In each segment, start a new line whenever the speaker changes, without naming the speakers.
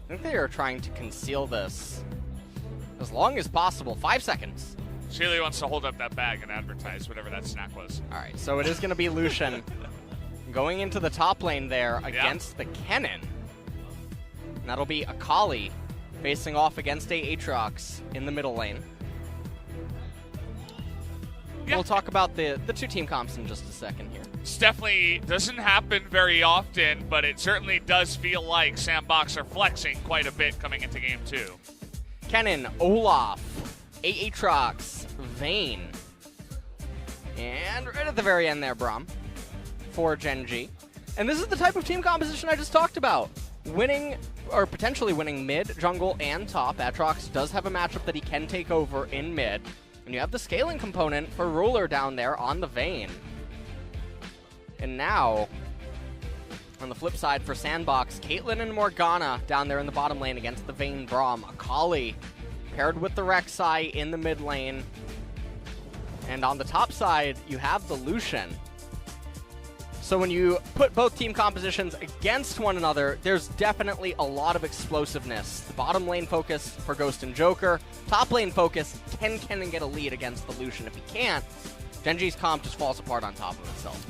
I think they are trying to conceal this as long as possible. 5 seconds.
She really wants to hold up that bag and advertise whatever that snack was.
All right, so it is going to be Lucian going into the top lane there against the Kennen. And that'll be Akali facing off against a Aatrox in the middle lane. Yeah. We'll talk about the two team comps in just a second here.
This definitely doesn't happen very often, but it certainly does feel like Sandbox are flexing quite a bit coming into game 2.
Kennen, Olaf, Aatrox, Vayne. And right at the very end there, Braum for Gen.G. And this is the type of team composition I just talked about. Winning, or potentially winning mid, jungle, and top. Aatrox does have a matchup that he can take over in mid. And you have the scaling component for Ruler down there on the Vayne. And now, on the flip side for Sandbox, Caitlyn and Morgana down there in the bottom lane against the Vayne Braum. Akali paired with the Rek'Sai in the mid lane. And on the top side, you have the Lucian. So when you put both team compositions against one another, there's definitely a lot of explosiveness. The bottom lane focus for Ghost and Joker. Top lane focus, can Kennen get a lead against the Lucian? If he can't, Gen.G's comp just falls apart on top of itself.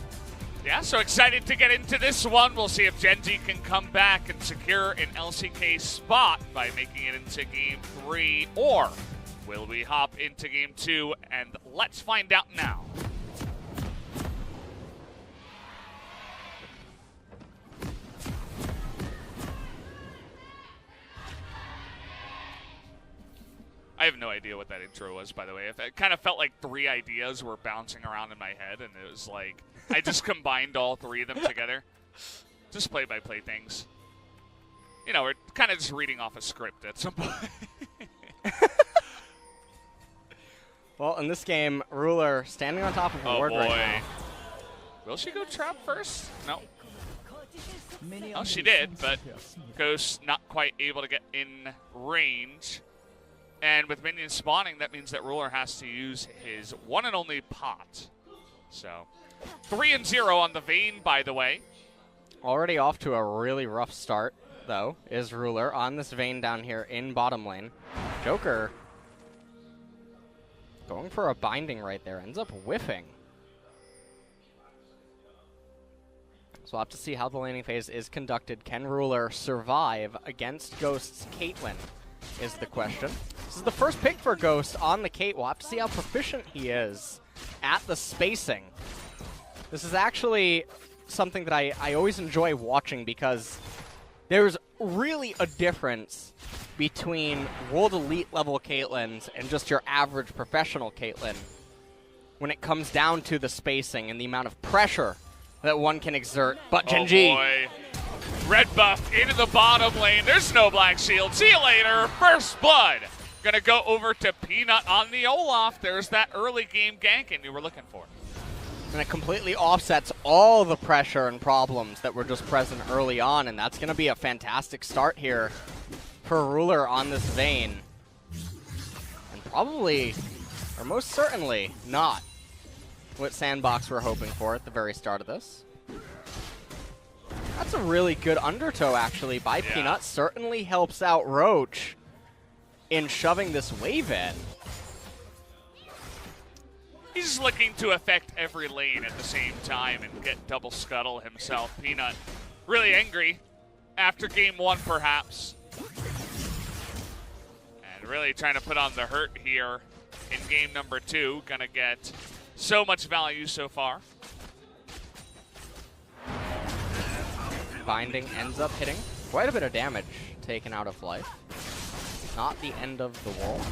Yeah, so excited to get into this one. We'll see if Gen.G can come back and secure an LCK spot by making it into Game 3, or will we hop into Game 2? And let's find out now. I have no idea what that intro was, by the way. It kind of felt like 3 ideas were bouncing around in my head, and it was like I just combined all 3 of them together. Just play-by-play things. You know, we're kind of just reading off a script at some point.
Well, in this game, Ruler standing on top of a ward right now.
Will she go trap first? No. Oh, she did, but Ghost not quite able to get in range. And with minions spawning, that means that Ruler has to use his one and only pot. So, 3-0 on the Vayne, by the way.
Already off to a really rough start, though, is Ruler on this Vayne down here in bottom lane. Joker going for a binding right there, ends up whiffing. So we'll have to see how the laning phase is conducted. Can Ruler survive against Ghost's Caitlyn is the question. This is the first pick for Ghost on the Kate. We'll have to see how proficient he is at the spacing. This is actually something that I always enjoy watching because there's really a difference between World Elite level Caitlyn's and just your average professional Caitlyn when it comes down to the spacing and the amount of pressure that one can exert. But Gen.G.
Oh boy. Red buff into the bottom lane. There's no black shield. See you later. First blood. Gonna go over to Peanut on the Olaf. There's that early game ganking you were looking for.
And it completely offsets all the pressure and problems that were just present early on, and that's gonna be a fantastic start here for Ruler on this Vayne. And probably, or most certainly, not what Sandbox were hoping for at the very start of this. That's a really good undertow, actually, by Peanut. Certainly helps out Roach in shoving this wave in.
He's looking to affect every lane at the same time and get double scuttle himself. Peanut really angry after game 1, perhaps. And really trying to put on the hurt here in game number 2. Gonna get so much value so far.
Binding ends up hitting quite a bit of damage taken out of life. Not the end of the world.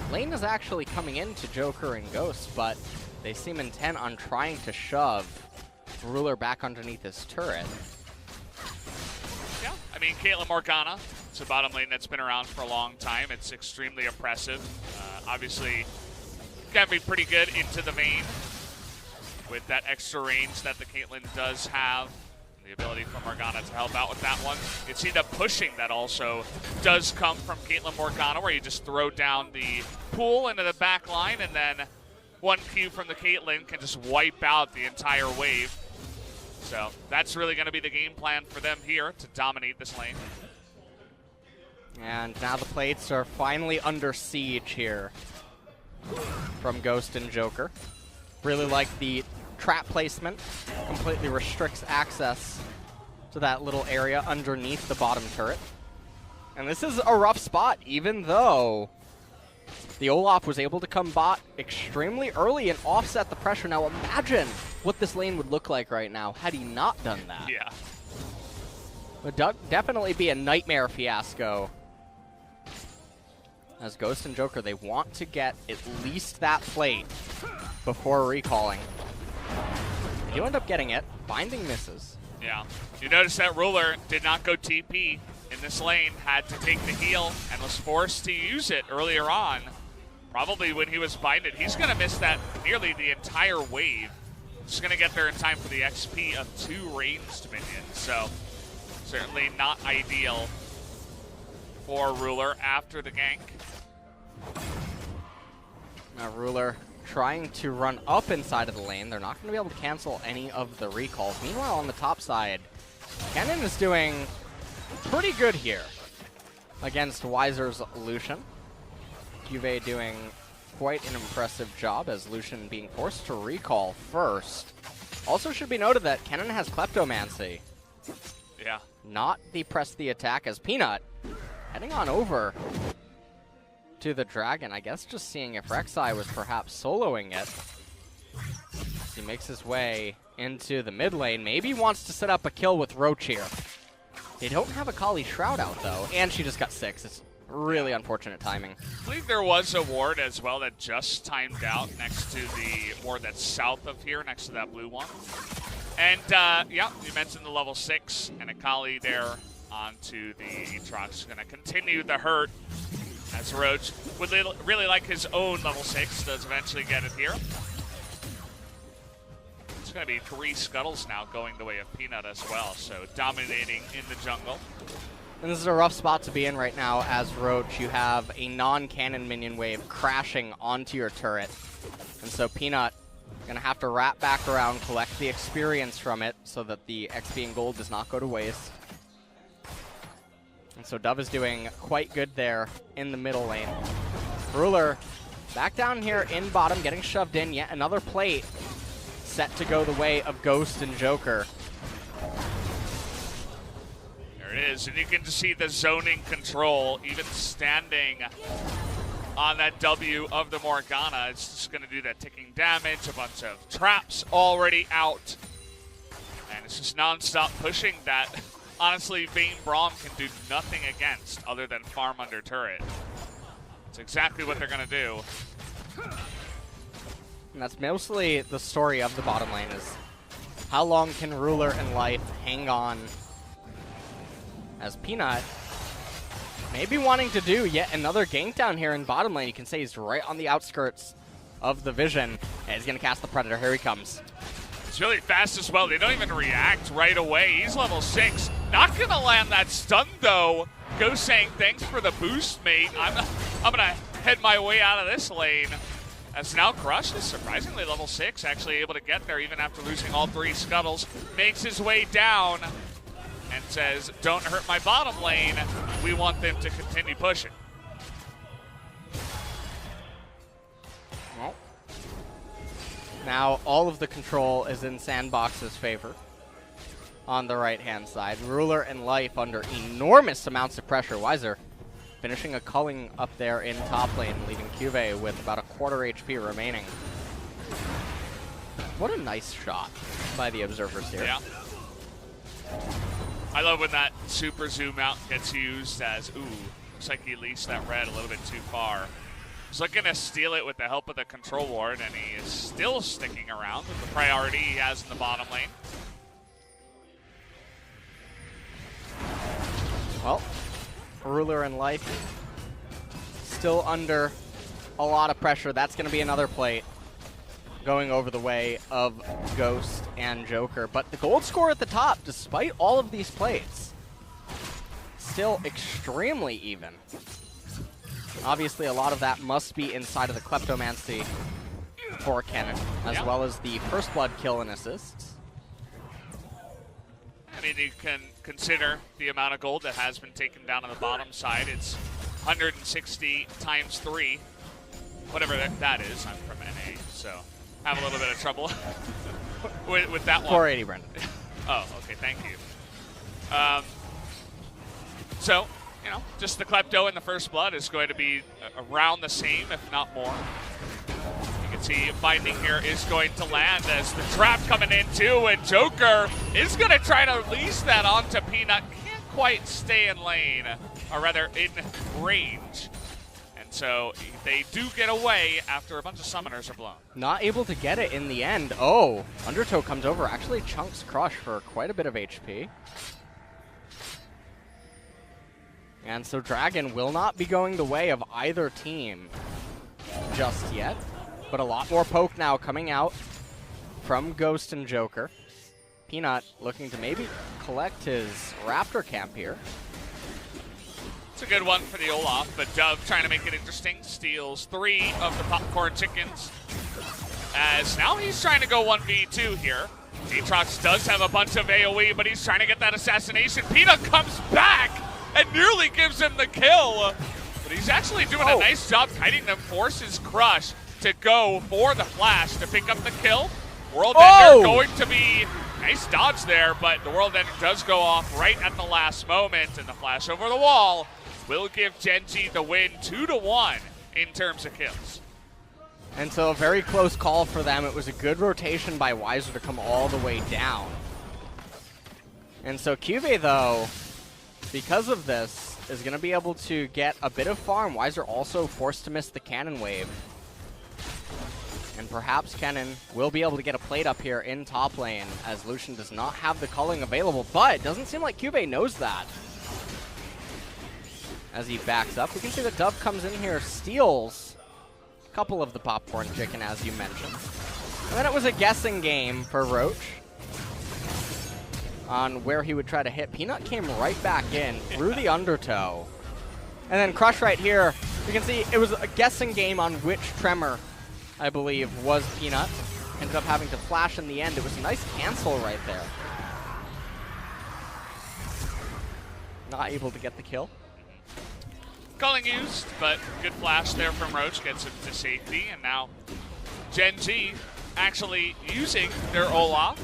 Lane is actually coming into Joker and Ghost, but they seem intent on trying to shove Ruler back underneath his turret.
Yeah, I mean, Caitlyn Morgana, it's a bottom lane that's been around for a long time. It's extremely oppressive. Obviously, can be pretty good into the Vayne with that extra range that the Caitlyn does have. The ability for Morgana to help out with that one. You see the pushing that also does come from Caitlyn Morgana, where you just throw down the pool into the back line, and then one Q from the Caitlyn can just wipe out the entire wave. So that's really going to be the game plan for them here to dominate this lane.
And now the plates are finally under siege here from Ghost and Joker. Really like the trap placement. Completely restricts access to that little area underneath the bottom turret. And this is a rough spot, even though the Olaf was able to come bot extremely early and offset the pressure. Now imagine what this lane would look like right now had he not done that.
Yeah.
Would definitely be a nightmare fiasco. As Ghost and Joker, they want to get at least that plate before recalling. They do end up getting it. Binding misses.
Yeah. You notice that Ruler did not go TP in this lane, had to take the heal, and was forced to use it earlier on. Probably when he was binded. He's going to miss that nearly the entire wave. Just going to get there in time for the XP of 2 ranged minions. So certainly not ideal for Ruler after the gank.
Now Ruler trying to run up inside of the lane. They're not going to be able to cancel any of the recalls. Meanwhile, on the top side, Kennen is doing pretty good here against Weiser's Lucian. Juve doing quite an impressive job as Lucian being forced to recall first. Also should be noted that Kennen has Kleptomancy.
Yeah.
Not the press the attack as Peanut heading on over to the Dragon. I guess just seeing if Rek'Sai was perhaps soloing it. He makes his way into the mid lane. Maybe wants to set up a kill with Roach here. They don't have a Kali Shroud out though, and she just got 6. It's really unfortunate timing.
I believe there was a ward as well that just timed out next to the ward that's south of here, next to that blue one. And yeah, you mentioned the level 6 and Akali there onto the Aatrox. Going to continue the hurt as Roach would really like his own level 6, does eventually get it here. It's going to be 3 scuttles now going the way of Peanut as well, so dominating in the jungle.
And this is a rough spot to be in right now as Roach. You have a non-cannon minion wave crashing onto your turret. And so Peanut going to have to wrap back around, collect the experience from it so that the XP and gold does not go to waste. And so Dove is doing quite good there in the middle lane. Ruler back down here in bottom, getting shoved in. Yet another plate set to go the way of Ghost and Joker.
There it is, and you can just see the zoning control, even standing on that W of the Morgana. It's just going to do that ticking damage, a bunch of traps already out. And it's just non-stop pushing that. Honestly, Vayne Braum can do nothing against other than farm under turret. It's exactly what they're going to do.
And that's mostly the story of the bottom lane is how long can Ruler and Life hang on as Peanut maybe wanting to do yet another gank down here in bottom lane. You can say he's right on the outskirts of the vision. And he's going to cast the Predator. Here he comes.
It's really fast as well. They don't even react right away. He's level 6. Not going to land that stun, though. Ghost saying, thanks for the boost, mate. I'm going to head my way out of this lane. As now Crush is surprisingly level 6, actually able to get there even after losing all 3 scuttles. Makes his way down and says, don't hurt my bottom lane. We want them to continue pushing.
Well, now all of the control is in Sandbox's favor on the right-hand side. Ruler and Life under enormous amounts of pressure. Weiser finishing a culling up there in top lane, leaving Cuve with about a quarter HP remaining. What a nice shot by the observers here.
Yeah. I love when that super zoom out gets used as, ooh, looks like he leased that red a little bit too far. He's looking to steal it with the help of the control ward, and he is still sticking around with the priority he has in the bottom lane.
Well, Ruler and Life still under a lot of pressure. That's going to be another plate going over the way of Ghost and Joker. But the gold score at the top, despite all of these plates, still extremely even. Obviously, a lot of that must be inside of the Kleptomancy for Kennen, as well as the First Blood kill and assists.
And mean, you can consider the amount of gold that has been taken down on the bottom side. It's 160 times 3, whatever that is. I'm from NA, so have a little bit of trouble with that one.
480, Brendan.
Oh, okay, thank you. So, you know, just the Klepto in the first blood is going to be around the same, if not more. You can see Binding here is going to land as the trap coming in too, and Joker is going to try to release that onto Peanut. Can't quite stay in lane, or rather in range. And so they do get away after a bunch of summoners are blown.
Not able to get it in the end. Oh, Undertow comes over, actually chunks Crush for quite a bit of HP. And so Dragon will not be going the way of either team just yet. But a lot more poke now coming out from Ghost and Joker. Peanut looking to maybe collect his Raptor camp here.
It's a good one for the Olaf, but Dove trying to make it interesting. Steals 3 of the popcorn chickens. As now he's trying to go 1v2 here. Aatrox does have a bunch of AoE, but he's trying to get that assassination. Peanut comes back and nearly gives him the kill. But he's actually doing a nice job kiting them, forces Crush to go for the flash to pick up the kill. World Ender going to be nice dodge there, but the World Ender does go off right at the last moment, and the flash over the wall will give Gen.G the win 2-1 in terms of kills.
And so a very close call for them. It was a good rotation by Weiser to come all the way down. And so Cuvée, though, because of this, is going to be able to get a bit of farm. Weiser also forced to miss the cannon wave. And perhaps Kennen will be able to get a plate up here in top lane, as Lucian does not have the culling available, but it doesn't seem like Cuvée knows that. As he backs up, we can see that Dove comes in here, steals a couple of the popcorn chicken, as you mentioned. And then it was a guessing game for Roach on where he would try to hit. Peanut came right back in through the Undertow. And then Crush right here, you can see it was a guessing game on which Tremor, I believe, was Peanut. Ended up having to flash in the end. It was a nice cancel right there. Not able to get the kill.
Culling used, but good flash there from Roach, gets him to safety, and now Gen.G actually using their Olaf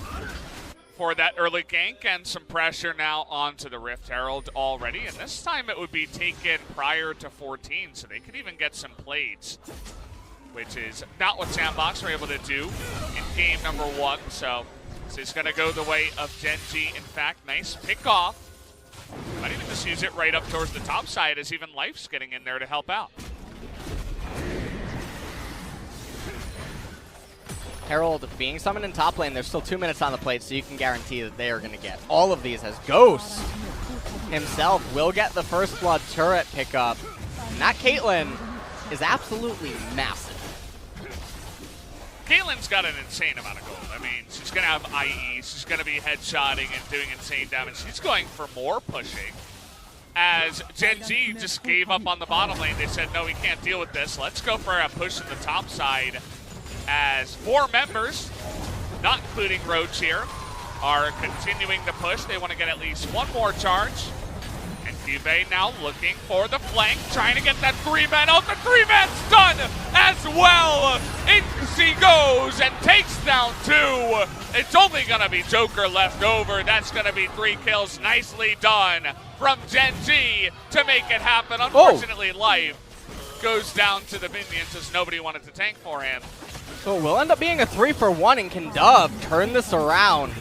for that early gank and some pressure now onto the Rift Herald already, and this time it would be taken prior to 14, so they could even get some plates, which is not what Sandbox were able to do in game number 1, so this is going to go the way of Gen.G. In fact, nice pick off. Might even just use it right up towards the top side, as even Life's getting in there to help out.
Herald being summoned in top lane, there's still 2 minutes on the plate, so you can guarantee that they are going to get all of these, as Ghost himself will get the first blood turret pickup. And that Caitlyn is absolutely massive.
Caitlyn's got an insane amount of gold. I mean, she's going to have IE, she's going to be headshotting and doing insane damage. She's going for more pushing. As Gen.G just gave up on the bottom lane, they said, no, we can't deal with this. Let's go for a push in the top side. As 4 members, not including Roach here, are continuing to push. They want to get at least one more charge. And Cuvée now looking for the flank, trying to get that 3-man out. The 3-man's done as well. In she goes and takes down 2. It's only going to be Joker left over. That's going to be 3 kills. Nicely done from Gen.G to make it happen. Unfortunately, Life goes down to the minions as nobody wanted to tank for him.
So it will end up being a 3-for-1, and can Dove turn this around?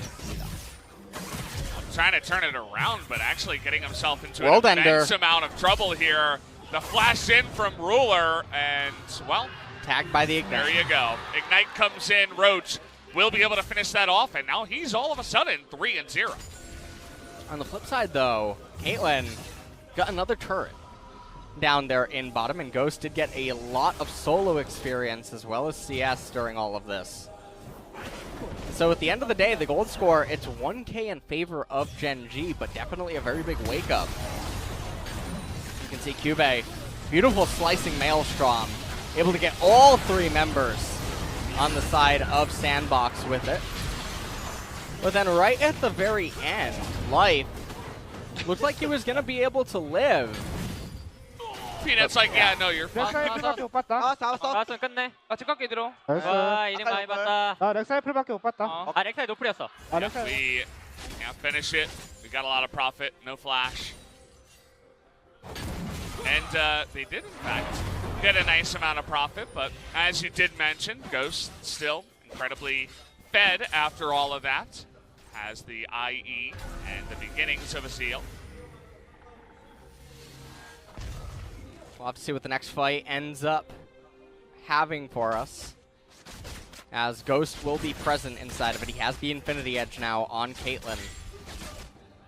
Trying to turn it around, but actually getting himself into an immense amount of trouble here. The flash in from Ruler, and, well,
tagged by the Ignite.
There you go. Ignite comes in. Roach will be able to finish that off, and now he's all of a sudden 3-0.
On the flip side, though, Caitlyn got another turret down there in bottom, and Ghost did get a lot of solo experience as well as CS during all of this. So at the end of the day, the gold score, it's 1K in favor of Gen.G, but definitely a very big wake-up. You can see Cuvée, beautiful slicing Maelstrom, able to get all 3 members on the side of Sandbox with it. But then right at the very end, Life looked like he was going to be able to live.
Peanut's like, yeah, no, you're fine.
렉사이 풀밖에 못 봤다.
나왔으면 끝내. 뒷꺾기 들어.
나이스.
와, 이름 많이 봤다.
나 렉사이 풀밖에 못 봤다.
아, 렉사이 노플이었어.
아, 렉사이.
We can't finish it. We got a lot of profit. No flash. And they did, in fact, get a nice amount of profit. But as you did mention, Ghost still incredibly fed after all of that. Has the IE and the beginnings of a seal.
We'll have to see what the next fight ends up having for us, as Ghost will be present inside of it. He has the Infinity Edge now on Caitlyn.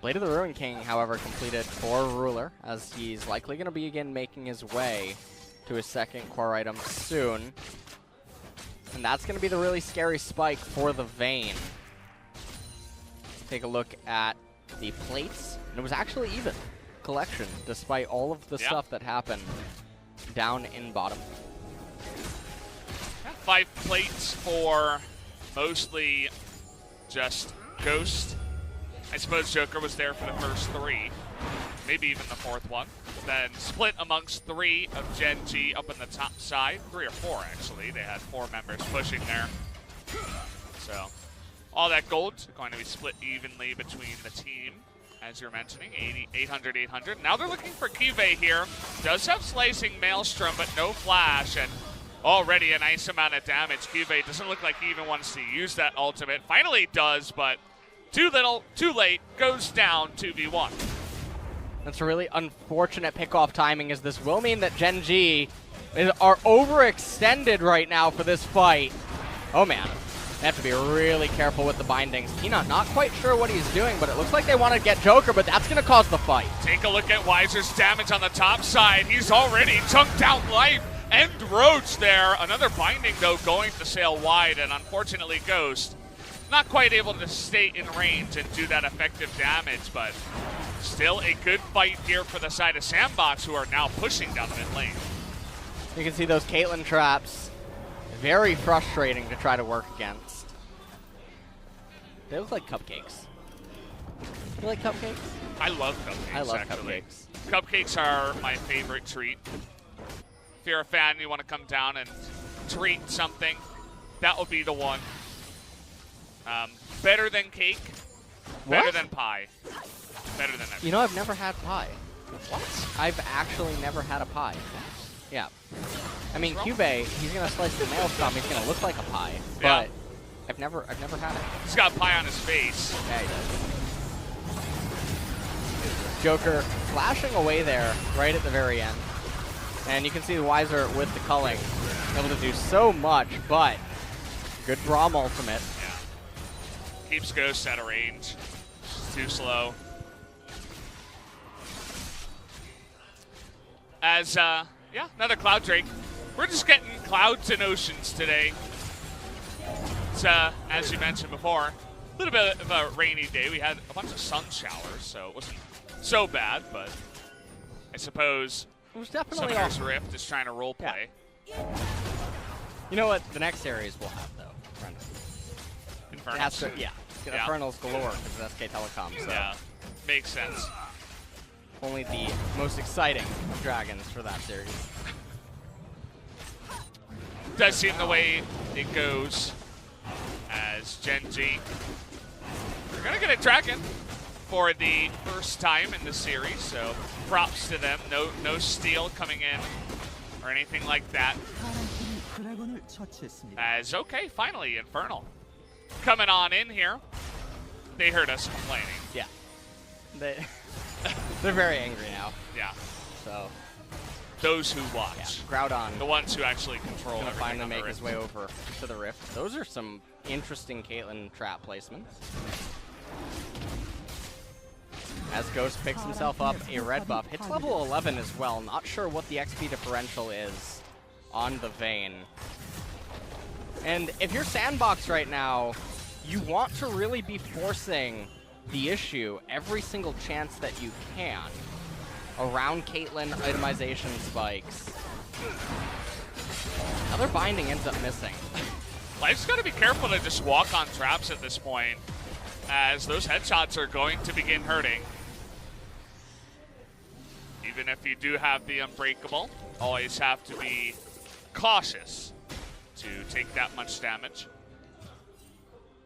Blade of the Ruin King, however, completed for Ruler, as he's likely going to be again making his way to his second core item soon. And that's going to be the really scary spike for the Vayne. Take a look at the plates, and it was actually even collection, despite all of the stuff that happened down in bottom.
5 plates for mostly just Ghost. I suppose Joker was there for the first 3, maybe even the 4th one. Then split amongst 3 of Gen.G up in the top side, 3 or 4 actually. They had 4 members pushing there. So all that gold going to be split evenly between the team. As you're mentioning, 800, 800. Now they're looking for Kive here. Does have Slicing Maelstrom, but no flash, and already a nice amount of damage. Kive doesn't look like he even wants to use that ultimate. Finally does, but too little, too late, goes down 2v1.
That's a really unfortunate pickoff timing, as this will mean that Gen.G are overextended right now for this fight. Oh man. They have to be really careful with the bindings. Peanut not quite sure what he's doing, but it looks like they want to get Joker, but that's going to cause the fight.
Take a look at Weiser's damage on the top side. He's already chunked out Life and Roach there. Another binding, though, going to sail wide, and unfortunately Ghost not quite able to stay in range and do that effective damage, but still a good fight here for the side of Sandbox, who are now pushing down the mid lane.
You can see those Caitlyn traps. Very frustrating to try to work against. They look like cupcakes. You like cupcakes?
I love cupcakes.
I love
actually.
cupcakes.
Cupcakes are my favorite treat. If you're a fan, you want to come down and treat something, that will be the one. Better than cake. Better than pie. Better than everything.
You know, I've never had pie.
What?
I've actually never had a pie. Yeah. I mean, Cube, he's gonna slice the maelstrom. He's gonna look like a pie, but I've never had it.
He's got pie on his face.
Yeah, he does. Joker flashing away there right at the very end, and you can see the Weiser with the culling, able to do so much, but good Braum ultimate.
Yeah. Keeps Ghost out of range. Too slow. As yeah, another Cloud Drake. We're just getting clouds and oceans today. It's, as you mentioned before, a little bit of a rainy day. We had a bunch of sun showers, so it wasn't so bad, but I suppose
It was definitely
Summoner's Rift is trying to roleplay.
Yeah. You know what the next series will have, though?
Infernals.
That's Infernals galore because of SK Telecom. So
Yeah, makes sense.
only the most exciting of dragons for that series.
Does seem the way it goes as Gen.G. We're going to get a dragon for the first time in the series, so props to them. No steal coming in or anything like that. As, okay, finally, Infernal. Coming on in here. They heard us complaining.
Yeah. They're very angry now.
Yeah.
So
Those who watch.
Groudon
The ones who actually control
gonna
everything
finally
on the
make his
Rift.
way over to the Rift. Those are some interesting Caitlyn trap placements. As Ghost picks himself up a red buff. Hits level 11 as well. Not sure what the XP differential is on the Vayne. And if you're Sandbox right now, you want to really be forcing the issue every single chance that you can around Caitlyn itemization spikes. Another binding ends up missing.
Life's got to be careful to just walk on traps at this point. as those headshots are going to begin hurting. Even if you do have the Unbreakable, always have to be cautious to take that much damage.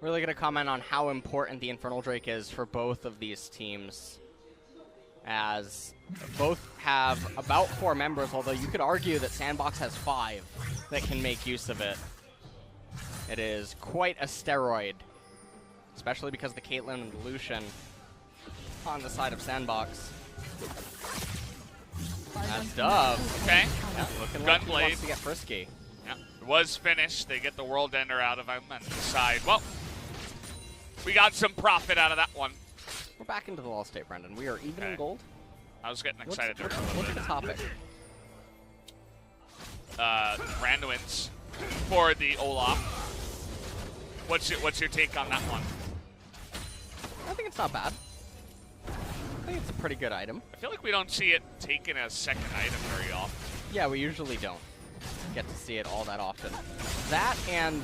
Really going to comment on how important the Infernal Drake is for both of these teams, as both have about 4 members, although you could argue that Sandbox has 5 that can make use of it. It is quite a steroid, especially because the Caitlyn and the Lucian on the side of Sandbox. That's Dove.
Okay.
Yeah, looking
Gunblade.
like he wants to get frisky.
Yeah, it was finished. They get the World Ender out of him and decide, well, we got some profit out of that one.
We're back into the Lost State, Brendan. We are even in gold.
I was getting excited there.
What's the topic?
Randuin's for the Olaf. What's your take on that one?
I think it's not bad. I think it's a pretty good item.
I feel like we don't see it taken as second item very often.
Yeah, we usually don't get to see it all that often. That and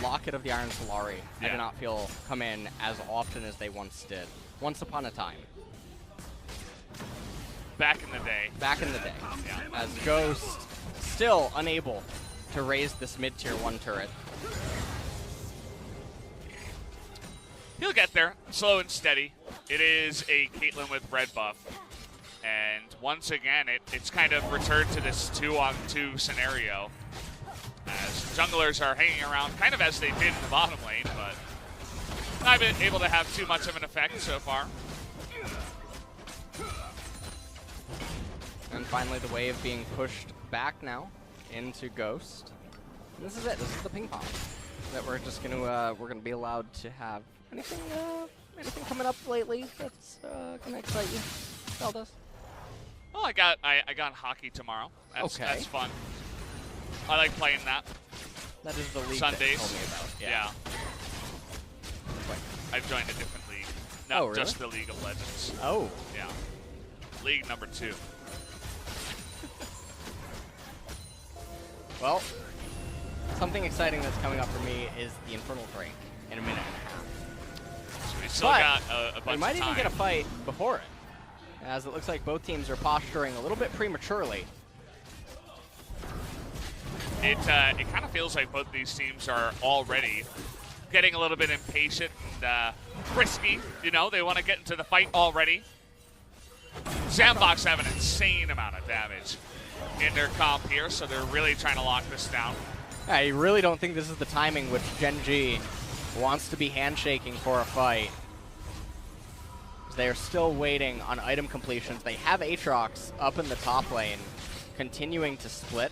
Locket of the Iron Solari, I do not feel come in as often as they once did. Once upon a time.
Back in the day.
Back in the day.
Yeah.
As Ghost still unable to raise this mid-tier 1 turret.
He'll get there, slow and steady. It is a Caitlyn with red buff. And once again, it's kind of returned to this 2-on-2 scenario. As junglers are hanging around kind of as they did in the bottom lane, but not been able to have too much of an effect so far.
And finally the wave being pushed back now into Ghost. And this is it. This is the ping pong that we're just gonna be allowed to have. Anything coming up lately that's gonna excite you? Zeldas?
Well, I got hockey tomorrow. That's fun. I like playing that.
That is the league
Sundays.
that you told me about. Yeah. Wait.
I've joined a different league. Not
really?
just the League of Legends.
Oh.
Yeah. League number 2.
Well, something exciting that's coming up for me is the Infernal Drake in a minute and a half.
So we still got a bunch of time.
We might even get a fight before it, as it looks like both teams are posturing a little bit prematurely.
It kind of feels like both these teams are already getting a little bit impatient and frisky. You know, they want to get into the fight already. Sandbox have an insane amount of damage in their comp here, so they're really trying to lock this down.
I really don't think this is the timing which Gen.G wants to be handshaking for a fight. They are still waiting on item completions. They have Aatrox up in the top lane, continuing to split.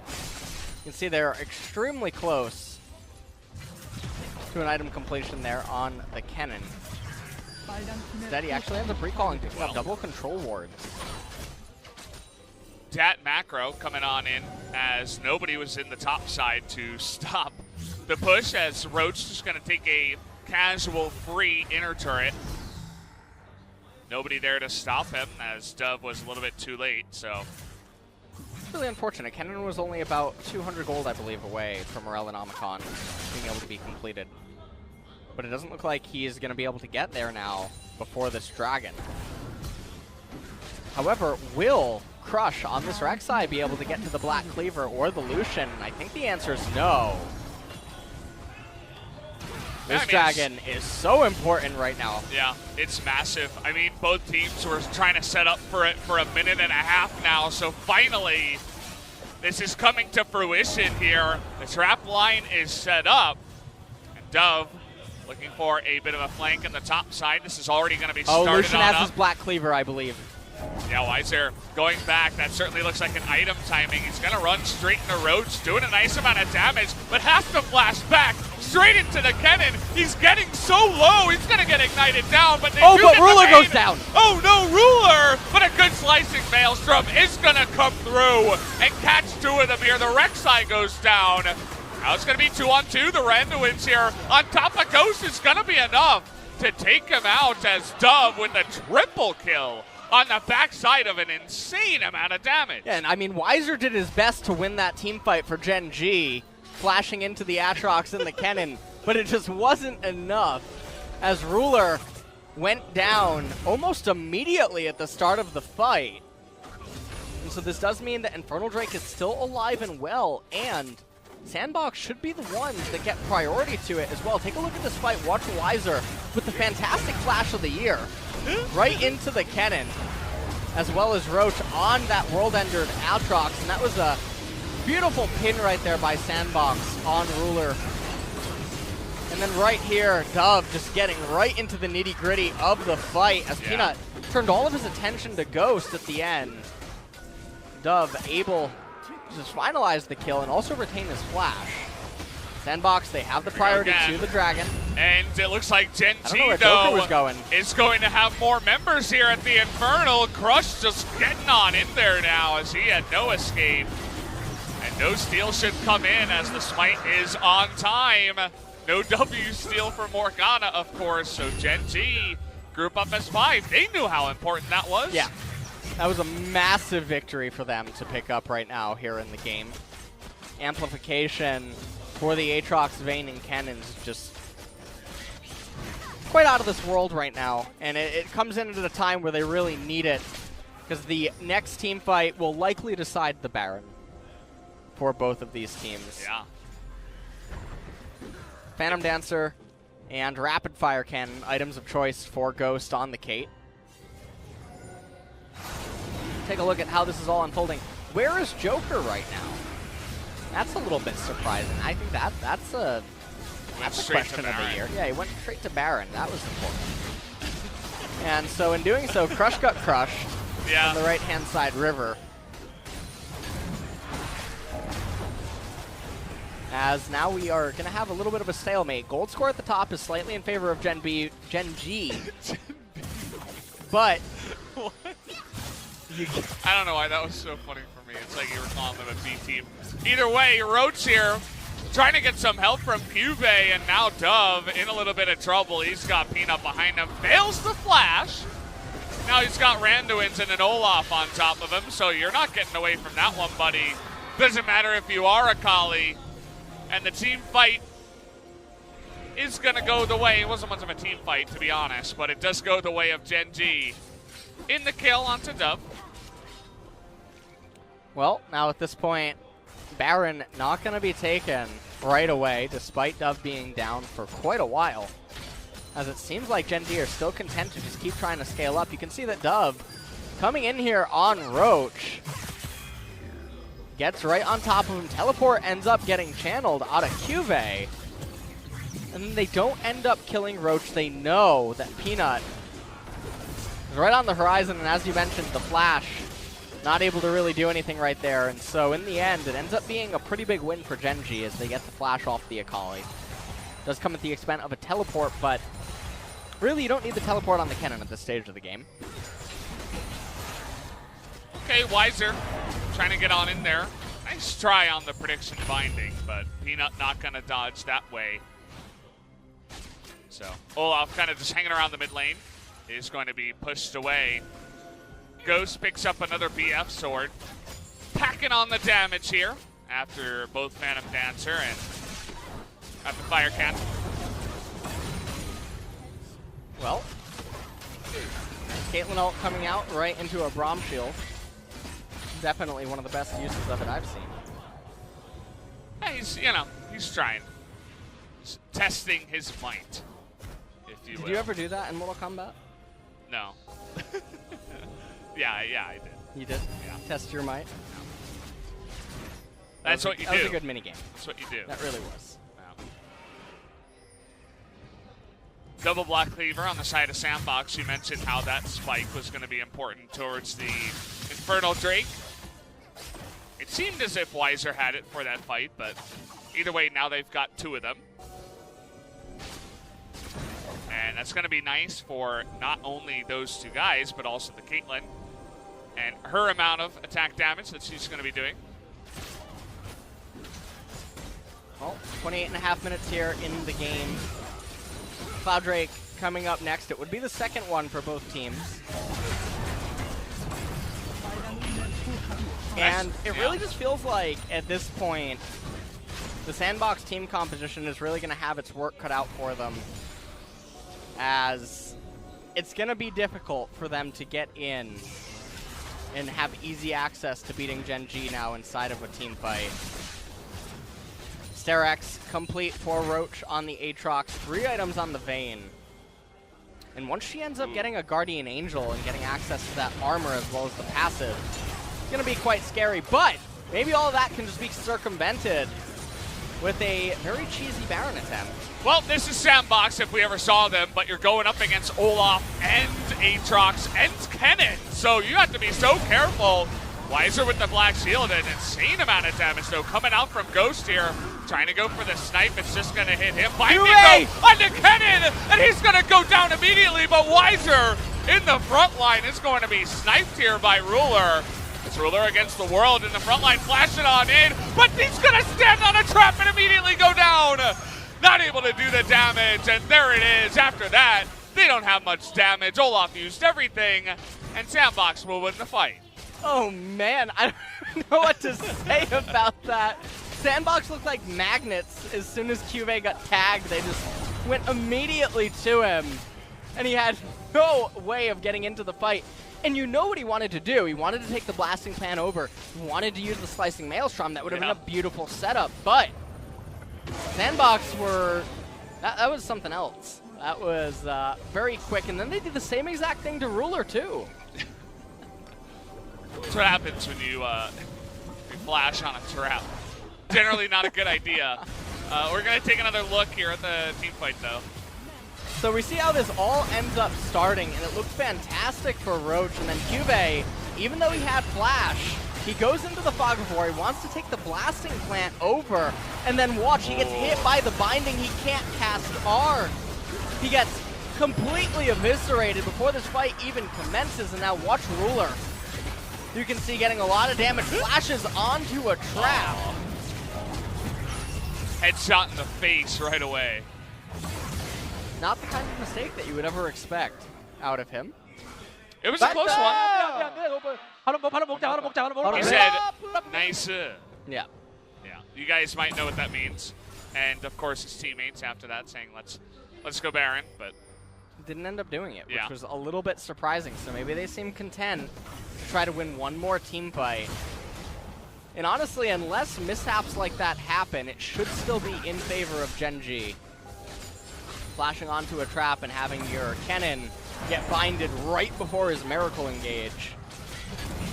You can see they're extremely close to an item completion there on the Kennen. Instead, he actually ends up recalling, picking up double control wards.
Dat Macro coming on in as nobody was in the top side to stop the push, as Roach just going to take a casual free inner turret. Nobody there to stop him, as Dove was a little bit too late, so.
It's really unfortunate. Kennen was only about 200 gold, I believe, away from Morel and Omicron being able to be completed. But it doesn't look like he is going to be able to get there now before this dragon. However, will Crush on this Rek'Sai be able to get to the Black Cleaver or the Lucian? I think the answer is no. This dragon is so important right now.
Yeah, it's massive. I mean, both teams were trying to set up for it for a minute and a half now, so finally, this is coming to fruition here. The trap line is set up, and Dove looking for a bit of a flank on the top side. This is already going to be started on
Lucian has
up.
his Black Cleaver, I believe.
Yeah, Weiser going back. That certainly looks like an item timing. He's going to run straight into Roach, doing a nice amount of damage, but has to flash back straight into the Kennen. He's getting so low, he's going to get ignited down, but they do
but
get
Ruler
the
goes down.
Oh no, Ruler! But a good slicing Maelstrom is going to come through and catch 2 of them here. The Rek'Sai goes down. Now it's going to be 2-on-2. The Randuin's here on top of Ghost is going to be enough to take him out, as Dove with a triple kill on the backside of an insane amount of damage.
Yeah, and I mean, Weiser did his best to win that team fight for Gen.G, flashing into the Aatrox and the Kennen, but it just wasn't enough as Ruler went down almost immediately at the start of the fight. And so this does mean that Infernal Drake is still alive and well, and Sandbox should be the ones that get priority to it as well. Take a look at this fight. Watch Weiser with the fantastic flash of the year right into the cannon, as well as Roach on that World-Endered Aatrox. And that was a beautiful pin right there by Sandbox on Ruler. And then right here, Dove just getting right into the nitty-gritty of the fight as Peanut turned all of his attention to Ghost at the end. Dove able to just finalize the kill and also retain his flash. Sandbox, they have the priority to the Dragon.
And it looks like Gen.G,
though,
is going to have more members here at the Infernal. Crush just getting on in there now as he had no escape. And no steal should come in as the smite is on time. No W steal for Morgana, of course, so Gen.G group up as 5. They knew how important that was.
Yeah, that was a massive victory for them to pick up right now here in the game. Amplification for the Aatrox, Vayne, and Cannons just quite out of this world right now, and it comes in at a time where they really need it, because the next team fight will likely decide the Baron for both of these teams.
Yeah.
Phantom Dancer and Rapid Fire Cannon, items of choice for Ghost on the Kate. Take a look at how this is all unfolding. Where is Joker right now? That's a little bit surprising. I think that's a question of the year. Yeah, he went straight to Baron. That was important. And so in doing so, Crush got crushed on the right-hand side river. As now we are going to have a little bit of a stalemate. Gold score at the top is slightly in favor of Gen.G. But
I don't know why that was so funny for me. It's like you were calling them a B team. Either way, Roach here trying to get some help from Cube, and now Dove in a little bit of trouble. He's got Peanut behind him. Fails the flash. Now he's got Randuin's and an Olaf on top of him, so you're not getting away from that one, buddy. Doesn't matter if you are a Kali. And the team fight is going to go the way. It wasn't much of a team fight, to be honest, but it does go the way of Gen.G. In the kill onto Dove.
Well, now at this point, Baron not going to be taken right away, despite Dove being down for quite a while. As it seems like Gen.G are still content to just keep trying to scale up. You can see that Dove coming in here on Roach. Gets right on top of him. Teleport ends up getting channeled out of Cuvée. And then they don't end up killing Roach. They know that Peanut is right on the horizon. And as you mentioned, the flash, not able to really do anything right there. And so in the end, it ends up being a pretty big win for Gen.G as they get the flash off the Akali. Does come at the expense of a teleport, but really you don't need the teleport on the cannon at this stage of the game.
Okay, Weiser trying to get on in there. Nice try on the prediction binding, but Peanut not going to dodge that way. So Olaf kind of just hanging around the mid lane is going to be pushed away. Ghost picks up another BF sword. Packing on the damage here after both Phantom Dancer and Rapid Fire Cannon.
Well, Caitlyn ult coming out right into a Braum shield. Definitely one of the best uses of it I've seen.
Hey, he's trying. He's testing his might, if you will.
Did you ever do that in Mortal Kombat?
No. yeah, I did.
You did?
Yeah.
Test your might?
No. That's what you do.
That was a good minigame.
That's what you do.
That really was.
Yeah. Double Black Cleaver on the side of Sandbox. You mentioned how that spike was going to be important towards the Infernal Drake. It seemed as if Weiser had it for that fight, but either way, now they've got 2 of them. And that's going to be nice for not only those 2 guys, but also the Caitlyn and her amount of attack damage that she's going to be doing.
Well, 28.5 minutes here in the game. Cloud Drake coming up next. It would be the second one for both teams. And it really just feels like, at this point, the Sandbox team composition is really going to have its work cut out for them. as it's going to be difficult for them to get in and have easy access to beating Gen.G now inside of a team fight. Sterex complete for Roach on the Aatrox, 3 items on the Vayne. And once she ends up getting a Guardian Angel and getting access to that armor as well as the passive, it's going to be quite scary, but maybe all of that can just be circumvented with a very cheesy Baron attempt.
Well, this is Sandbox if we ever saw them, but you're going up against Olaf and Aatrox and Kennen, so you have to be so careful. Weiser with the Black Shield, an insane amount of damage though coming out from Ghost here. Trying to go for the snipe, it's just going to hit him. Binding though onto Kennen, and he's going to go down immediately, but Weiser in the front line is going to be sniped here by Ruler. It's Ruler against the world in the front line, flashing on in, but he's going to stand on a trap and immediately go down. Not able to do the damage, and there it is. After that, they don't have much damage. Olaf used everything, and Sandbox will win the fight.
Oh man, I don't know what to say about that. Sandbox looked like magnets. As soon as QV got tagged, they just went immediately to him. And he had no way of getting into the fight. And you know what he wanted to do. He wanted to take the blasting pan over. He wanted to use the slicing maelstrom. That would have been a beautiful setup. But Sandbox were... That was something else. That was very quick. And then they did the same exact thing to Ruler, too.
That's what happens when you flash on a trap. Generally not a good idea. We're going to take another look here at the team fight, though.
So we see how this all ends up starting, and it looked fantastic for Roach. And then QV, even though he had Flash, he goes into the Fog of War. He wants to take the Blasting Plant over. And then watch, he gets hit by the Binding. He can't cast R. He gets completely eviscerated before this fight even commences. And now watch Ruler. You can see getting a lot of damage. Flashes onto a trap.
Headshot in the face right away.
Not the kind of mistake that you would ever expect out of him.
It was a close one. He said, nice.
Yeah.
Yeah. You guys might know what that means. And of course his teammates after that saying, let's go Baron, but
didn't end up doing it, which
yeah.
was a little bit surprising. So maybe they seem content to try to win one more team fight. And honestly, unless mishaps like that happen, it should still be in favor of Gen.G. Flashing onto a trap and having your Kennen get binded right before his Miracle Engage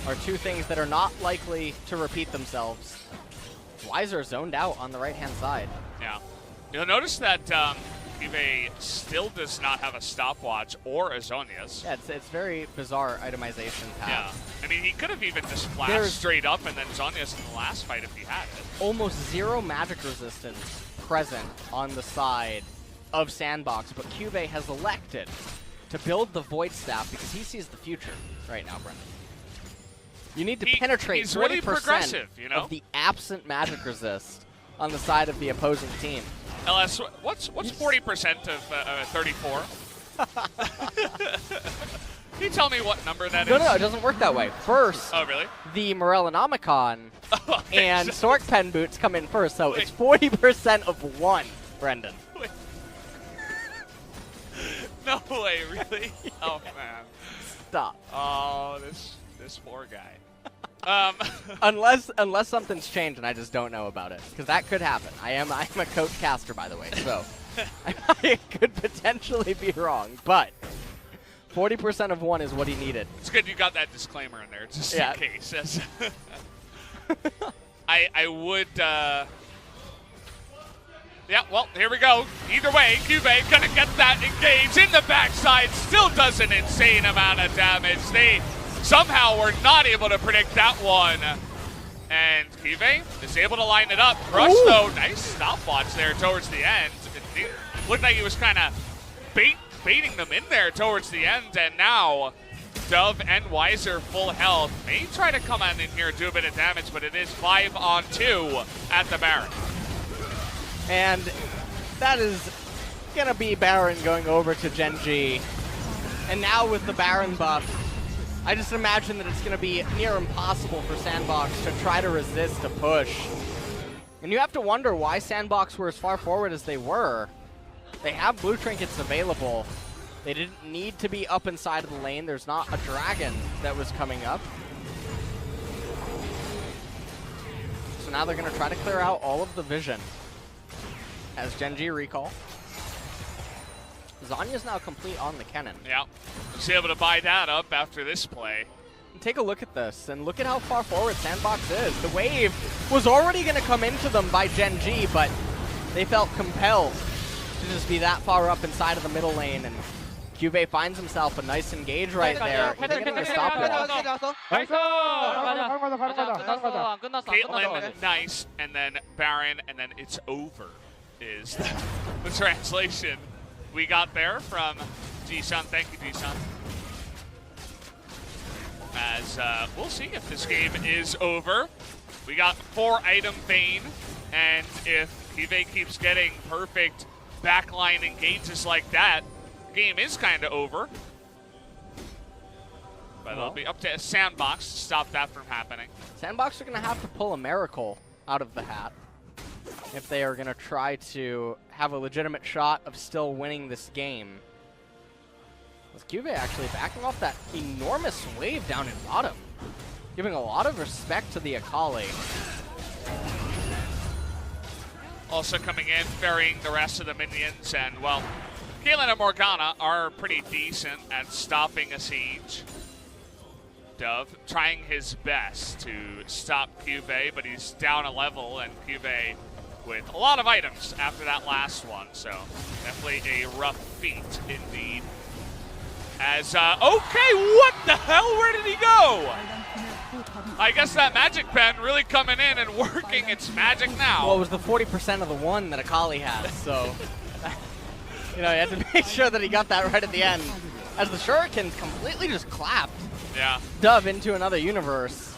are two things that are not likely to repeat themselves. Weiser zoned out on the right-hand side.
Yeah. You'll notice that Kive still does not have a stopwatch or a Zhonya's.
Yeah, it's very bizarre itemization path.
Yeah. I mean, he could have even just flashed straight up and then Zhonya's in the last fight if he had it.
Almost zero magic resistance present on the side of Sandbox, but QV has elected to build the Void Staff because he sees the future right now, Brendan. You need to penetrate 40%
really progressive, you know?
of the absent magic resist on the side of the opposing team.
LS, what's 40% of 34? Can you tell me what number that is?
No, it doesn't work that way. First,
oh, really?
the Morellonomicon and Sork Pen Boots come in first, so it's 40% of 1, Brendan.
Wait. No way, really? Oh, man.
Stop.
Oh, this poor guy.
Unless something's changed and I just don't know about it, because that could happen. I'm a coach caster, by the way, so I could potentially be wrong, but 40% of 1 is what he needed.
It's good you got that disclaimer in there, just in case. I would. Yeah, well, here we go. Either way, QV gonna get that engage in the backside. Still does an insane amount of damage. They somehow were not able to predict that one. And QV is able to line it up. Crush, though, nice stopwatch there towards the end. It looked like he was kind of baiting them in there towards the end. And now, Dove and Weiser full health. May try to come on in here and do a bit of damage, but it is 5-on-2 at the Baron.
And that is going to be Baron going over to Gen.G. And now with the Baron buff, I just imagine that it's going to be near impossible for Sandbox to try to resist a push. And you have to wonder why Sandbox were as far forward as they were. They have blue trinkets available. They didn't need to be up inside of the lane. There's not a dragon that was coming up. So now they're going to try to clear out all of the vision as Gen.G recall. Zanya's now complete on the cannon.
Yeah, was able to buy that up after this play.
Take a look at this, and look at how far forward Sandbox is. The wave was already going to come into them by Gen.G, but they felt compelled to just be that far up inside of the middle lane, and Cuvée finds himself a nice engage right there. He's getting the stopwatch.
나이스.
Caitlyn, nice, and then Baron, and then it's over is the translation we got there from G-Sun. Thank you, G-Sun. As we'll see if this game is over. We got 4-item Vayne, and if Cuvée keeps getting perfect backline engages like that, game is kind of over. But it'll be up to Sandbox to stop that from happening.
Sandbox are going to have to pull a miracle out of the hat if they are going to try to have a legitimate shot of still winning this game. With Cuvée actually backing off that enormous wave down in bottom, giving a lot of respect to the Akali.
Also coming in, ferrying the rest of the minions, and well, Caitlyn and Morgana are pretty decent at stopping a siege. Dove trying his best to stop Cuvée, but he's down a level, and Cuvée with a lot of items after that last one, so definitely a rough feat indeed. As, okay, what the hell? Where did he go? I guess that magic pen really coming in and working its magic now.
Well, it was the 40% of the one that Akali has, so you know, you had to make sure that he got that right at the end. As the shurikens completely just clapped Dove into another universe.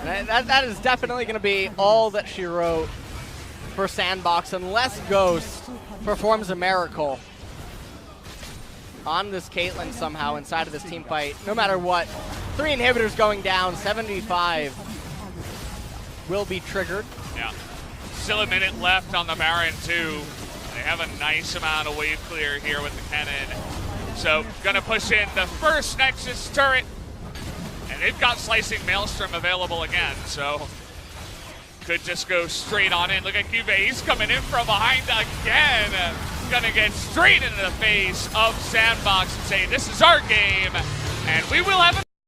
And that is definitely going to be all that she wrote for Sandbox, unless Ghost performs a miracle on this Caitlyn somehow inside of this team fight. No matter what, 3 inhibitors going down, 75 will be triggered.
Yeah, still a minute left on the Baron too. They have a nice amount of wave clear here with the cannon. So gonna push in the first Nexus turret, and they've got Slicing Maelstrom available again, so could just go straight on in. Look at Cuvée, he's coming in from behind again. Gonna get straight into the face of Sandbox and say, this is our game, and we will have a